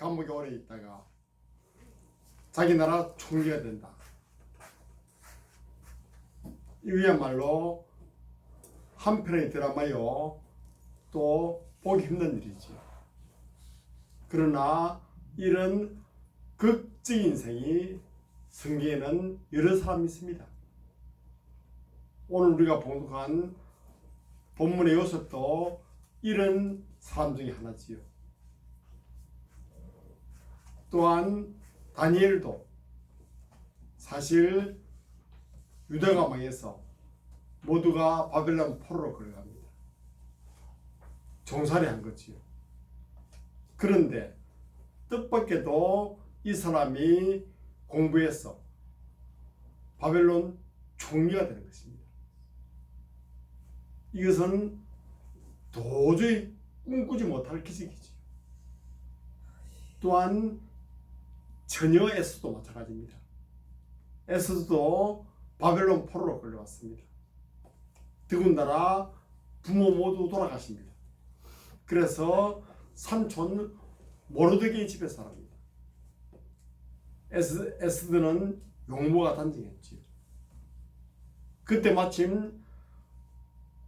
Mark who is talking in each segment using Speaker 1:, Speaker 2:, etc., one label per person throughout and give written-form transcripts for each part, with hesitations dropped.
Speaker 1: 감옥에 오래 있다가 자기 나라 총리가 된다. 이거야말로 한편의 드라마요, 또 보기 힘든 일이지. 그러나 이런 극적 인생이 성경에는 여러 사람이 있습니다. 오늘 우리가 봉독한 본문의 요셉도 이런 사람 중에 하나지요. 또한 다니엘도 사실 유다가 망해서 모두가 바벨론 포로로 끌어갑니다. 종살이한 거지요. 그런데 뜻밖에도 이 사람이 공부해서 바벨론 총리가 되는 것입니다. 이것은 도저히 꿈꾸지 못할 기적이지요. 또한 처녀 에스도 마찬가지입니다. 에스도 바벨론 포로로 끌려왔습니다. 더군다나 부모 모두 돌아가십니다. 그래서 삼촌 모르드게의 집에 살았습니다. 에스더는 용모가 단정했지요. 그때 마침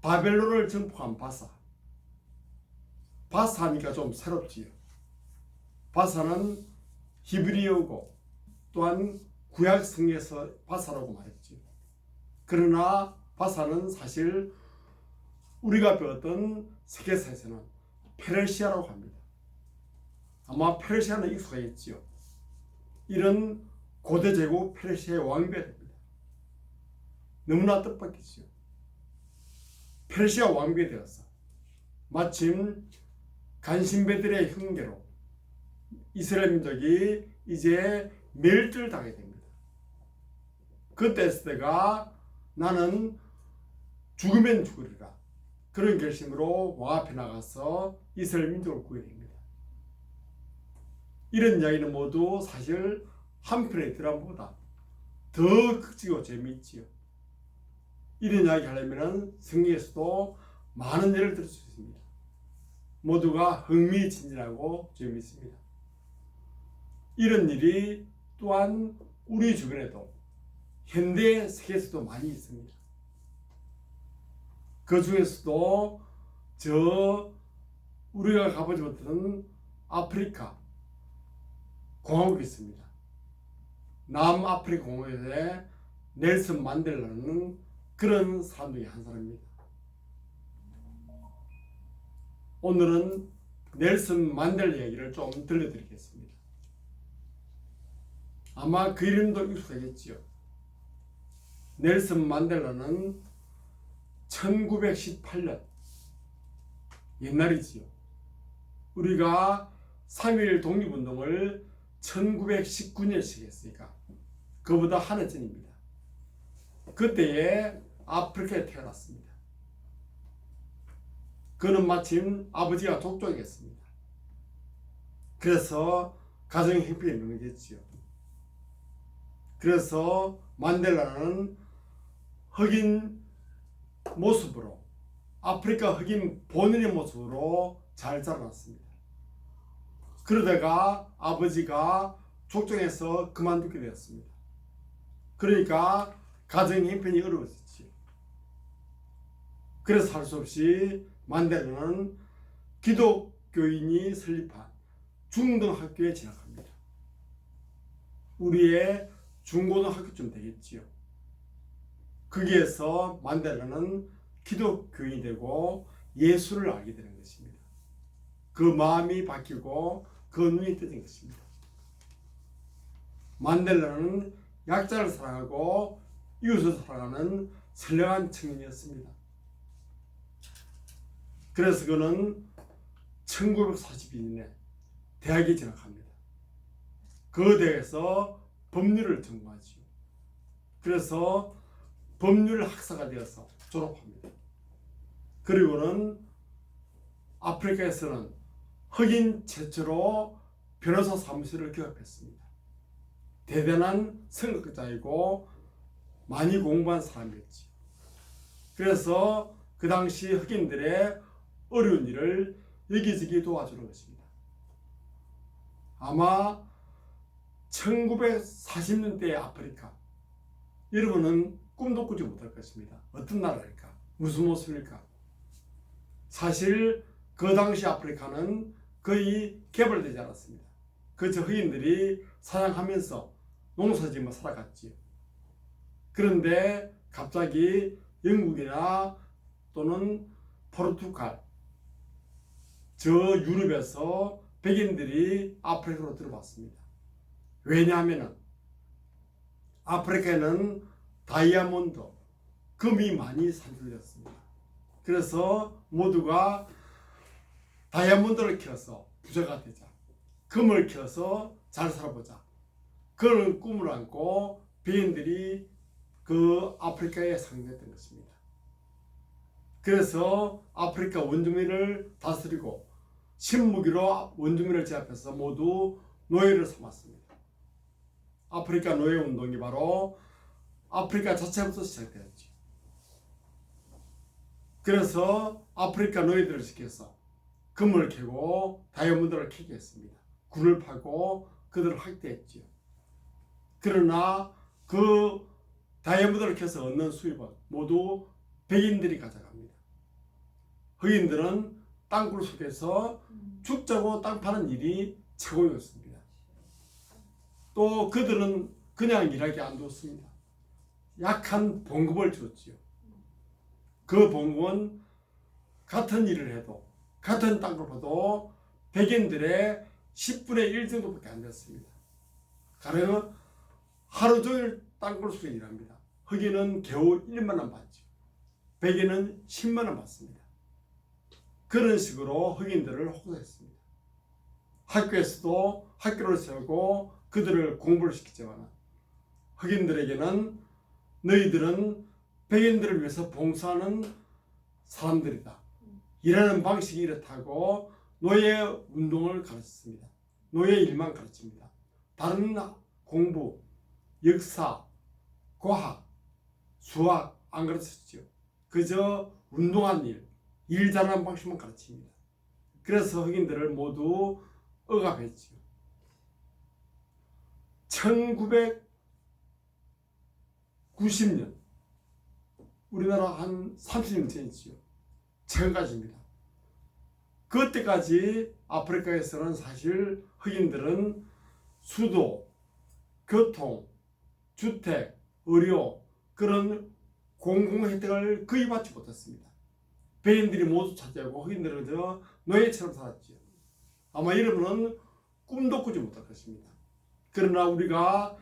Speaker 1: 바벨론을 정복한 바사 하니까 좀 새롭지요. 바사는 히브리어고 또한 구약 성경에서 바사라고 말했지요. 그러나 바사는 사실 우리가 배웠던 세계사에서는 페르시아라고 합니다. 아마 페르시아는 익숙하겠지요. 이런 고대 제국 페르시아의 왕비가 됩니다. 너무나 뜻밖이지요. 페르시아 왕비가 되었어. 마침 간신배들의 흉계로 이스라엘 민족이 이제 멸절을 당하게 됩니다. 그때 에스더가 나는 죽으면 죽으리라, 그런 결심으로 왕 앞에 나가서 이스라엘 민족을 구해냅니다. 이런 이야기는 모두 사실 한편의 드라마보다 더 극적이고 재미있지요. 이런 이야기 하려면 성경에서도 많은 예를 들 수 있습니다. 모두가 흥미진진하고 재미있습니다. 이런 일이 또한 우리 주변에도 현대 세계에서도 많이 있습니다. 그 중에서도 우리가 가보지 못한 아프리카 공화국이 있습니다. 남아프리카 공화국에 넬슨 만델라는 그런 사람 중에 한 사람입니다. 오늘은 넬슨 만델라 이야기를 좀 들려드리겠습니다. 아마 그 이름도 익숙하겠지요. 넬슨 만델라는 1918년, 옛날이지요. 우리가 3.1 독립운동을 1919년에 시작했으니까 그보다 한 해 전입니다. 그때에 아프리카에 태어났습니다. 그는 마침 아버지가 족족이었습니다. 그래서 가정 형편이 명했지요. 그래서 만델라는 흑인 모습으로, 아프리카 흑인 본인의 모습으로 잘 자라났습니다. 그러다가 아버지가 족정해서 그만두게 되었습니다. 그러니까 가정 형편이 어려웠지. 그래서 할 수 없이 만델라는 기독교인이 설립한 중등학교에 진학합니다. 우리의 중고등학교쯤 되겠지요. 거기에서 만델라는 기독교인이 되고 예수를 알게 되는 것입니다. 그 마음이 바뀌고 그 눈이 뜨는 것입니다. 만델라는 약자를 사랑하고 이웃을 사랑하는 선량한 청년이었습니다. 그래서 그는 1942년에 대학에 진학합니다. 그 대학에서 법률을 전공하지요. 그래서 법률 학사가 되어서 졸업합니다. 그리고는 아프리카에서는 흑인 최초로 변호사 사무실을 개업했습니다. 대단한 선거자이고 많이 공부한 사람이었지. 그래서 그 당시 흑인들의 어려운 일을 여기저기 도와주는 것입니다. 아마 1940년대의 아프리카, 여러분은 꿈도 꾸지 못할 것입니다. 어떤 나라일까? 무슨 모습일까? 사실 그 당시 아프리카는 거의 개발되지 않았습니다. 그저 흑인들이 사냥하면서 농사지으며 살아갔지요. 그런데 갑자기 영국이나 또는 포르투갈, 저 유럽에서 백인들이 아프리카로 들어왔습니다. 왜냐하면 아프리카에는 다이아몬드, 금이 많이 산출됐습니다. 그래서 모두가 다이아몬드를 캐서 부자가 되자, 금을 캐서 잘 살아보자, 그런 꿈을 안고 백인들이 그 아프리카에 상륙했던 것입니다. 그래서 아프리카 원주민을 다스리고 신무기로 원주민을 제압해서 모두 노예를 삼았습니다. 아프리카 노예 운동이 바로 아프리카 자체부터 시작되었죠. 그래서 아프리카 노예들을 시켜서 금을 캐고 다이아몬드를 캐게 했습니다. 굴을 파고 그들을 학대했죠. 그러나 그 다이아몬드를 캐서 얻는 수입은 모두 백인들이 가져갑니다. 흑인들은 땅굴 속에서 죽자고 땅 파는 일이 최고였습니다. 또 그들은 그냥 일하게 안 뒀습니다. 약한 봉급을 줬지요. 그 봉급은 같은 일을 해도, 같은 땅을 봐도 백인들의 10분의 1 정도밖에 안 됐습니다. 가령 하루 종일 땅굴 속에 일합니다. 흑인은 겨우 1만 원 받죠. 백인은 10만 원 받습니다. 그런 식으로 흑인들을 호소했습니다. 학교에서도 학교를 세우고 그들을 공부를 시키지만 흑인들에게는 너희들은 백인들을 위해서 봉사하는 사람들이다. 일하는 방식이 이렇다고 노예 운동을 가르쳤습니다. 노예 일만 가르칩니다. 다른 공부, 역사, 과학, 수학 안 가르쳤죠. 그저 운동한 일 잘하는 방식만 가르칩니다. 그래서 흑인들을 모두 억압했죠. 1990년, 우리나라 한 30년 전이지요. 최근까지입니다. 그때까지 아프리카에서는 사실 흑인들은 수도, 교통, 주택, 의료 그런 공공 혜택을 거의 받지 못했습니다. 백인들이 모두 차지하고 흑인들은 저 노예처럼 살았지요. 아마 여러분은 꿈도 꾸지 못할 것입니다. 그러나 우리가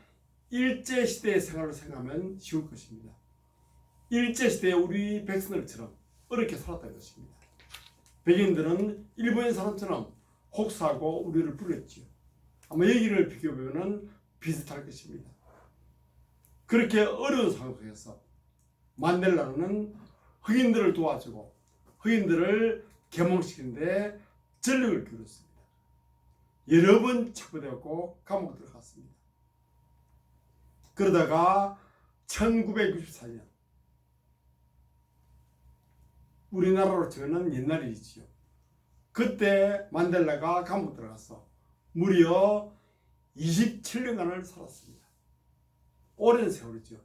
Speaker 1: 일제시대의 생활을 생각하면 쉬울 것입니다. 일제시대에 우리 백성들처럼 어렵게 살았다는 것입니다. 백인들은 일본인 사람처럼 혹사하고 우리를 부렸지요. 아마 여기를 비교해보면 비슷할 것입니다. 그렇게 어려운 상황 속에서 만델라는 흑인들을 도와주고 흑인들을 계몽시키는데 전력을 기울였습니다. 여러 번 체포되었고 감옥에 들어갔습니다. 그러다가 1964년 우리나라로 치면 옛날 일이지요. 그때 만델라가 감옥 들어가서 무려 27년간을 살았습니다. 오랜 세월이죠.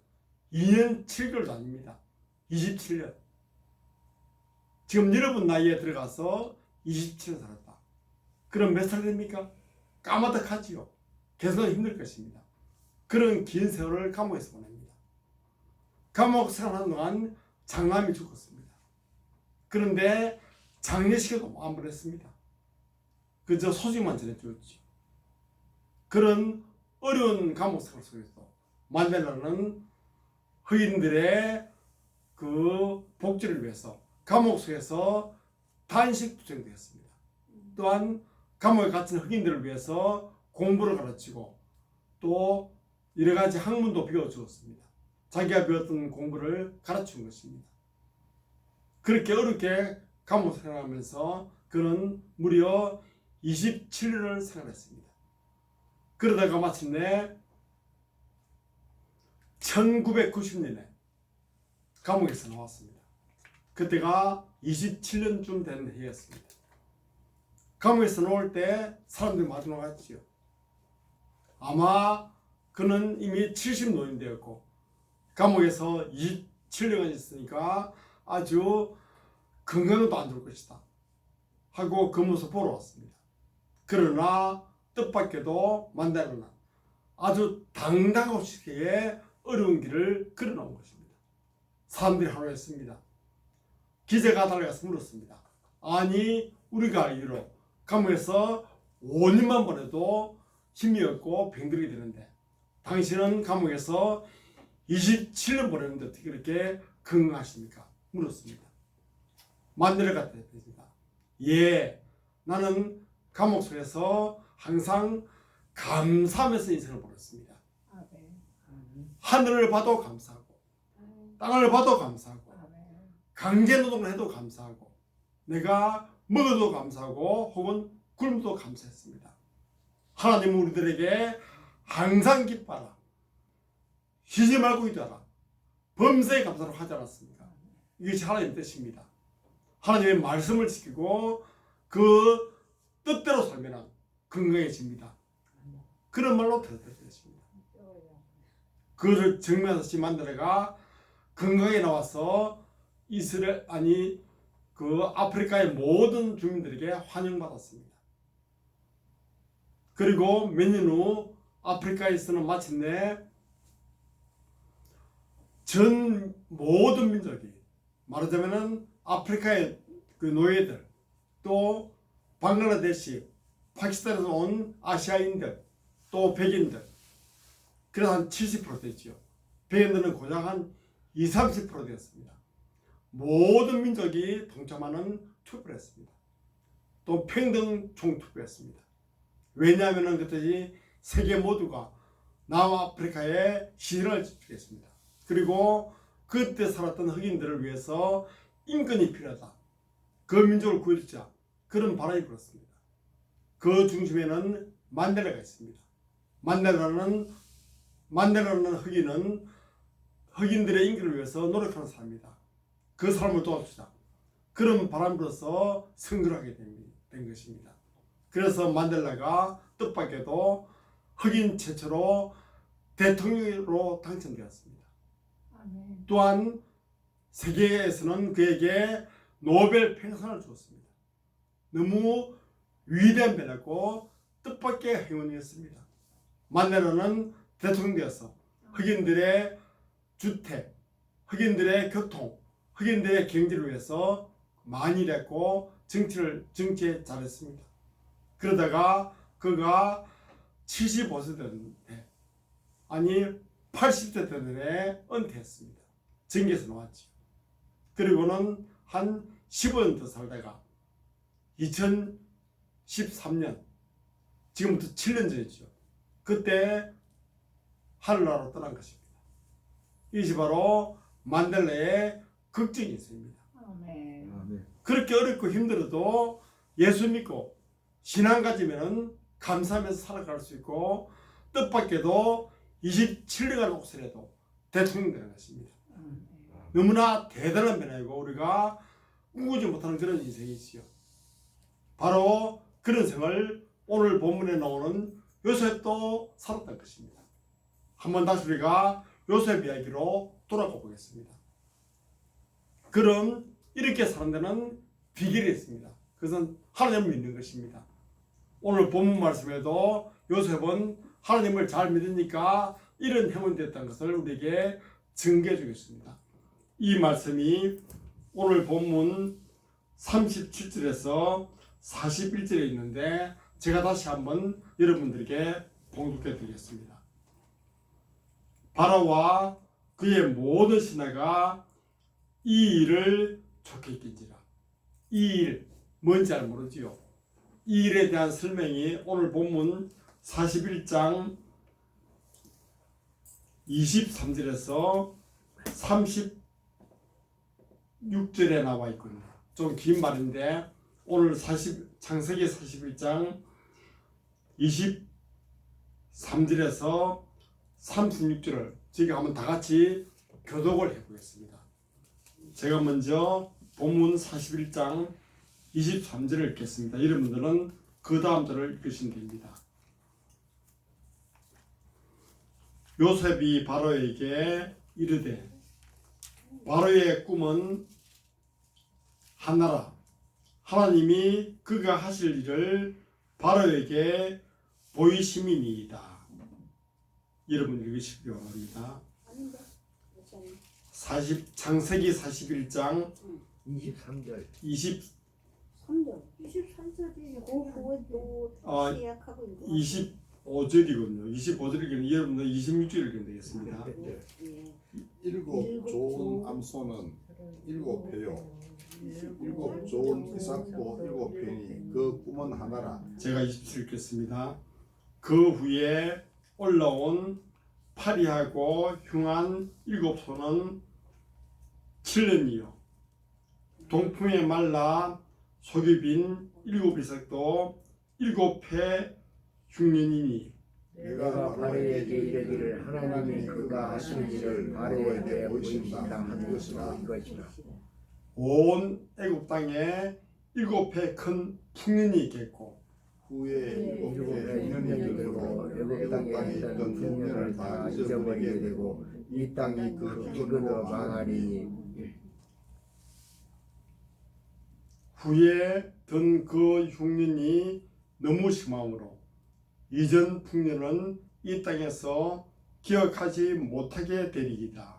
Speaker 1: 2년 7개월도 아닙니다. 27년. 지금 여러분 나이에 들어가서 27년 살았다. 그럼 몇 살 됩니까? 까마득하지요. 계속 힘들 것입니다. 그런 긴 세월을 감옥에서 보냅니다. 감옥 생활하는 동안 장남이 죽었습니다. 그런데 장례식에도 안 보냈습니다. 그저 소식만 전해주었지. 그런 어려운 감옥 생활 속에서 만델라는 흑인들의 그 복지를 위해서 감옥 속에서 단식 투쟁되었습니다. 또한 감옥에 갇힌 흑인들을 위해서 공부를 가르치고 또 여러 가지 학문도 배워주었습니다. 자기가 배웠던 공부를 가르친 것입니다. 그렇게 어렵게 감옥 생활하면서 그는 무려 27년을 생활했습니다. 그러다가 마침내 1990년에 감옥에서 나왔습니다. 그때가 27년쯤 된 해였습니다. 감옥에서 나올 때 사람들이 마주 나갔지요. 아마 그는 이미 70노인 되었고 감옥에서 27년간 있으니까 아주 건강도 안 좋을 것이다 하고 그 모습 보러 왔습니다. 그러나 뜻밖에도 만델라는 아주 당당하게 어려운 길을 걸어나온 것입니다. 사람들이 환호했습니다. 기자가 달려가서 물었습니다. 아니 우리가 알기로 감옥에서 5년만 보내도 힘이 없고 병들게 되는데 당신은 감옥에서 27년 보냈는데 어떻게 그렇게 건강하십니까? 물었습니다. 만델라가 대답했습니다. 예, 나는 감옥 속에서 항상 감사하면서 인생을 보냈습니다. 하늘을 봐도 감사하고 땅을 봐도 감사하고 강제노동을 해도 감사하고 내가 먹어도 감사하고 혹은 굶어도 감사했습니다. 하나님은 우리들에게 항상 기뻐하라, 쉬지 말고 기도하라, 범사에 감사를 하지 않았습니까? 이것이 하나님의 뜻입니다. 하나님의 말씀을 지키고 그 뜻대로 살면 건강해집니다. 그런 말로 대답했습니다. 그를 증명하듯이 만델라가 건강에 나와서 이스라엘 아니 그 아프리카의 모든 주민들에게 환영받았습니다. 그리고 몇 년 후 아프리카에서는 마침내 전 모든 민족이 말하자면은 아프리카의 그 노예들 또 방글라데시, 파키스탄에서 온 아시아인들 또 백인들 그래서 한 70% 됐죠. 백인들은 고작 한 20-30% 되었습니다. 모든 민족이 동참하는 투표를 했습니다. 또 평등 총투표했습니다. 왜냐하면 그때 세계 모두가 남아프리카에 시련을 집중했습니다. 그리고 그때 살았던 흑인들을 위해서 인권이 필요하다. 그 민족을 구해주자. 그런 바람이 불었습니다. 그 중심에는 만델라가 있습니다. 만델라는 흑인은 흑인들의 인권을 위해서 노력하는 사람이다. 그 사람을 도와주자. 그런 바람이 불어서 선거를 하게 된 것입니다. 그래서 만델라가 뜻밖에도 흑인 최초로 대통령으로 당선되었습니다. 또한 세계에서는 그에게 노벨 평상을 주었습니다. 너무 위대한 변화고 뜻밖의 행운이었습니다. 만델라는 대통령 되어서 흑인들의 주택, 흑인들의 교통, 흑인들의 경제를 위해서 많이 일했고 정치에 잘했습니다. 그러다가 그가 75세 됐는데 아니 80세 되는데 은퇴했습니다. 정계에서 나왔죠. 그리고는 한 15년 더 살다가 2013년 지금부터 7년 전이죠. 그때 하늘나라로 떠난 것입니다. 이것이 바로 만델라의 극적인 인생입니다. 그렇게 어렵고 힘들어도 예수 믿고 신앙 가지면 감사하면서 살아갈 수 있고 뜻밖에도 27년간 옥살해도 대통령 되는 것입니다. 너무나 대단한 변화이고 우리가 꿈꾸지 못하는 그런 인생이지요. 바로 그런 생을 오늘 본문에 나오는 요셉도 살았던 것입니다. 한번 다시 우리가 요셉 이야기로 돌아가 보겠습니다. 그럼 이렇게 사는 데는 비결이 있습니다. 그것은 하나님을 믿는 것입니다. 오늘 본문 말씀에도 요셉은 하나님을 잘 믿으니까 이런 행운이 됐다는 것을 우리에게 증거해 주겠습니다. 이 말씀이 오늘 본문 37절에서 41절에 있는데 제가 다시 한번 여러분들에게 봉독해 드리겠습니다. 바로와 그의 모든 신하가 이 일을 좋게 여긴지라. 이 일 뭔지 잘 모르지요. 이 일에 대한 설명이 오늘 본문 41장 23절에서 36절에 나와 있거든요. 좀 긴 말인데 오늘 창세기 41장 23절에서 36절을 저희가 한번 다 같이 교독을 해보겠습니다. 제가 먼저 본문 41장 23절을 읽겠습니다. 여러분들은 그 다음 절을 읽으시면 됩니다. 요셉이 바로에게 이르되 바로의 꿈은 하나라. 하나님이 그가 하실 일을 바로에게 보이심이니이다. 여러분 읽으시기 바랍니다. 창세기 41장
Speaker 2: 23절
Speaker 3: 23절이 또 시작하고 있는
Speaker 1: 25절이거든요. 25절이면 여러분들 26절 읽으면 되겠습니다.
Speaker 4: 일곱 좋은 암소는 일곱 회요 일곱 좋은 이삭도 일곱 회니 그 꿈은 하나라.
Speaker 1: 제가 27절 읽겠습니다. 그 후에 올라온 파리하고 흉한 일곱 소는 7년이요 동풍에 말라 속이 빈 일곱 이삭도 일곱 해 흉년이니
Speaker 2: 내가 바로에게 이르기를 하나님이 그가 하신 일을 바로에게 보이신다 하는 것이라 이것이라.
Speaker 1: 온 애굽 땅에 일곱 해 큰 풍년이 있겠고
Speaker 4: 후에 일곱 해
Speaker 2: 흉년이
Speaker 4: 흉년이
Speaker 2: 되고
Speaker 4: 들고
Speaker 2: 애굽 땅에 있던 흉년을 다 잊어버리게 되고 이 땅이 그 기근으로 망하리니.
Speaker 1: 후에 든 그 흉년이 너무 심함으로 이전 풍년은 이 땅에서 기억하지 못하게 되리이다.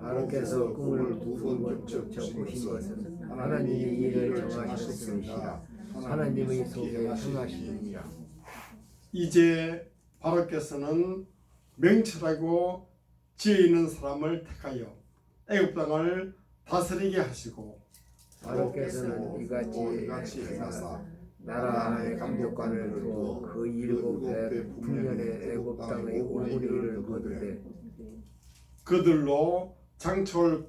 Speaker 2: 바로께서 꿈을 두 번 겹쳐 보신 것은 하나님이 이를 정하셨음이시라. 하나님의 속에 행하시느니라.
Speaker 1: 이제 바로께서는 명철하고 지혜 있는 사람을 택하여 애굽 땅을 다스리게 하시고
Speaker 2: 바로께서는 이같이 행하사 나라 안에 감독관을 두어 그 일곱 해 풍년의 애굽 땅의 오므리를 거두되
Speaker 1: 그들로 장철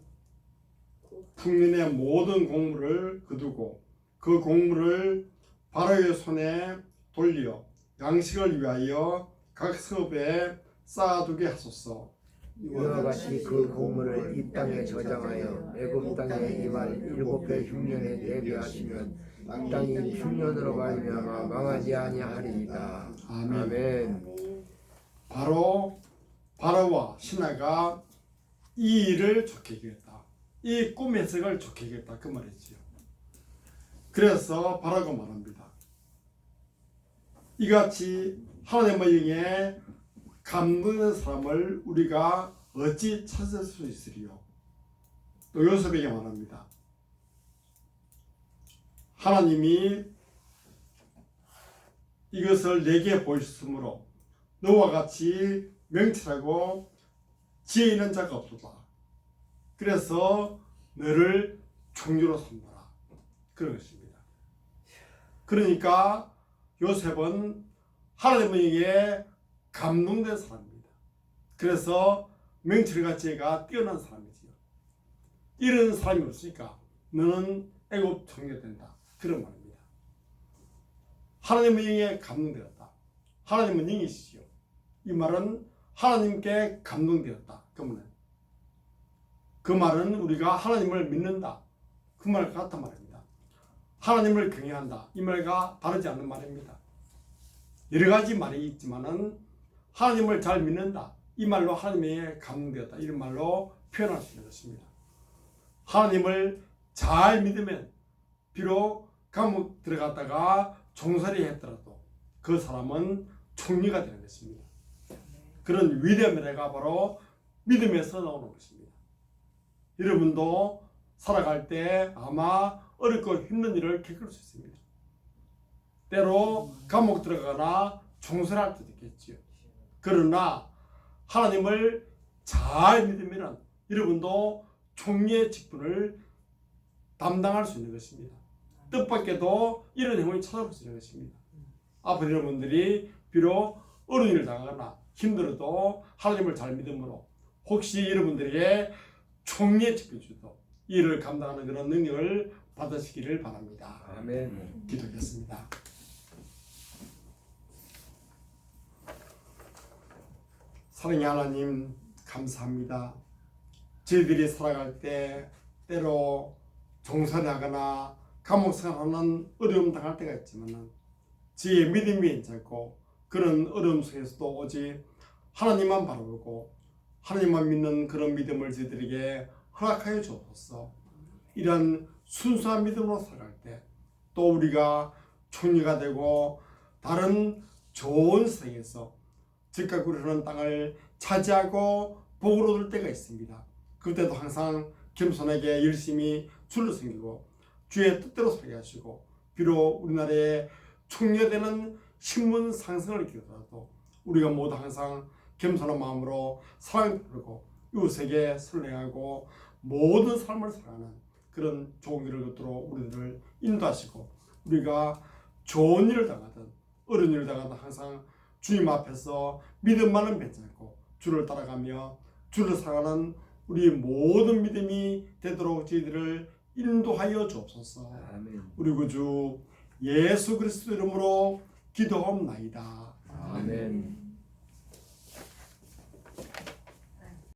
Speaker 1: 풍년의 모든 곡물을 거두고 그 곡물을 바로의 손에 돌려 양식을 위하여 각 성읍에 쌓아두게 하소서.
Speaker 2: 이와 같이 그 곡물을 이 땅에 저장하여 애굽 땅에 임할 일곱 해 흉년에 대비하시면 땅이 흉년으로 말미암아 망하지 아니하리이다. 아멘.
Speaker 1: 바로와 신하가 이 일을 좋게 여겼다. 이 꿈 해석을 좋게 여겼다. 그 말이지요. 그래서 바로가 말합니다. 이같이 하나님의 영에 감동된 사람을 우리가 어찌 찾을 수 있으리요? 또 요셉에게 말합니다. 하나님이 이것을 내게 보이셨으므로 너와 같이 명철하고 지혜 있는 자가 없도다. 그래서 너를 종류로 삼노라. 그런 것입니다. 그러니까 요셉은 하나님의 영에 감동된 사람입니다. 그래서 명철과 지혜가 뛰어난 사람이지요. 이런 사람이 없으니까 너는 애굽 종류가 된다. 그런 말입니다. 하나님의 영에 감동되었다. 하나님은 영이시죠. 이 말은 하나님께 감동되었다. 그 말은 우리가 하나님을 믿는다. 그 말과 같은 말입니다. 하나님을 경외한다. 이 말과 다르지 않는 말입니다. 여러 가지 말이 있지만은 하나님을 잘 믿는다. 이 말로 하나님의 감동되었다. 이런 말로 표현할 수 있는 것입니다. 하나님을 잘 믿으면 비록 감옥 들어갔다가 종살이 했더라도 그 사람은 총리가 되는 것입니다. 그런 위대한 미래가 바로 믿음에서 나오는 것입니다. 여러분도 살아갈 때 아마 어렵고 힘든 일을 겪을 수 있습니다. 때로 감옥 들어가거나 총살할 때도 있겠지요. 그러나 하나님을 잘 믿으면 여러분도 총리의 직분을 담당할 수 있는 것입니다. 뜻밖에도 이런 행운이 찾아올 수 있는 것입니다. 앞으로 여러분들이 비록 어려운 일을 당하거나 힘들어도 하나님을 잘 믿음으로 혹시 여러분들에게 총리의 직분을 주도 일을 감당하는 그런 능력을 받으시기를 바랍니다.
Speaker 2: 아멘.
Speaker 1: 기도하겠습니다. 사랑의 하나님 감사합니다. 저희들이 살아갈 때 때로 종살이하거나 감옥생활하는 어려움 당할 때가 있지만 저희의 믿음이 괜찮고 그런 어려움 속에서도 오직 하나님만 바라보고 하나님만 믿는 그런 믿음을 저희들에게 허락하여 주옵소서. 이런 순수한 믿음으로 살아갈 때 또 우리가 총리가 되고 다른 좋은 세상에서 즉각 우리는 땅을 차지하고 복을 얻을 때가 있습니다. 그때도 항상 겸손하게 열심히 주를 섬기고 주의 뜻대로 살게 하시고 비록 우리나라에 총리가 되는 신분 상승을 기도하도 우리가 모두 항상 겸손한 마음으로 사랑을 베풀고 이웃에게 선행하고 모든 삶을 살아가는 그런 좋은 길을 걷도록 우리들을 인도하시고 우리가 좋은 일을 당하든 어려운 일을 당하든 항상 주님 앞에서 믿음만은 뱉지 않고 주를 따라가며 주를 사랑하는 우리 모든 믿음이 되도록 저희들을 인도하여 주옵소서.
Speaker 2: 아멘.
Speaker 1: 우리 구주 예수 그리스도 이름으로 기도하옵나이다.